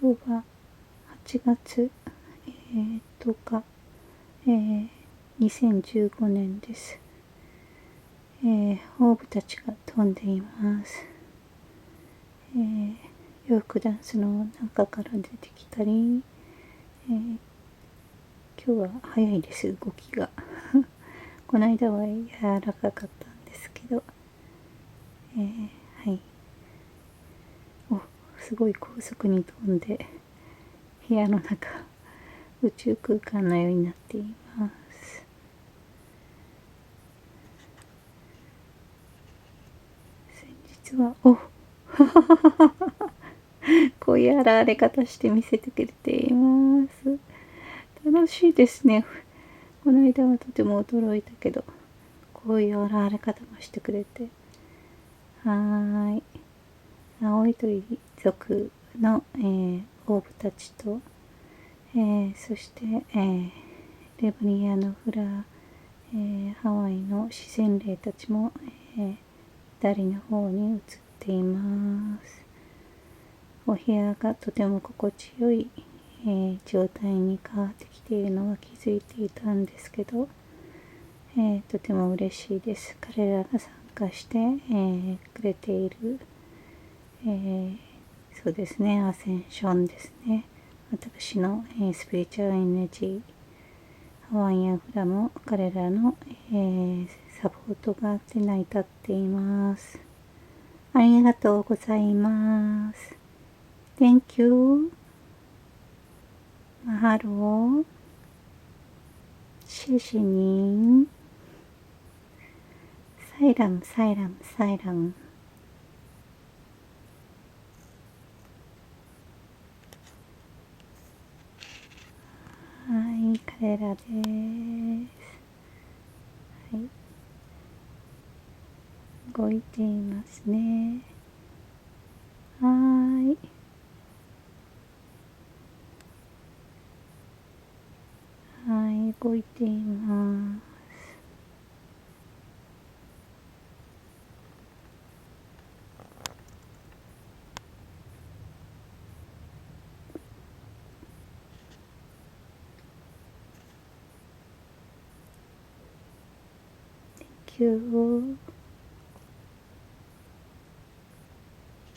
今日は8月、10日、2015年です。オーブたちが飛んでいます。洋服ダンスの中から出てきたり、今日は早いです、動きが。この間は柔らかかったんですけど、はい。すごい高速に飛んで、部屋の中、宇宙空間のようになっています。先日は、こういう現れ方して見せてくれています。楽しいですね。この間はとても驚いたけど、こういう現れ方もしてくれて。青い鳥族の、オーブたちと、そして、レムリアのフラ、ハワイの自然霊たちも、左の方に移っています。お部屋がとても心地よい、状態に変わってきているのは気づいていたんですけど、とても嬉しいです。彼らが参加して、くれている、そうですね、アセンションですね。私の、スピリチュアルエネジー、ハワイアンフラも彼らの、サポートが手に立っています。ありがとうございます。Thank you. マハロー。谢谢您。サイラム、サイラム、サイラム。はい、彼らです。はい。動いていますね。はい。はい、動いています。Thank you.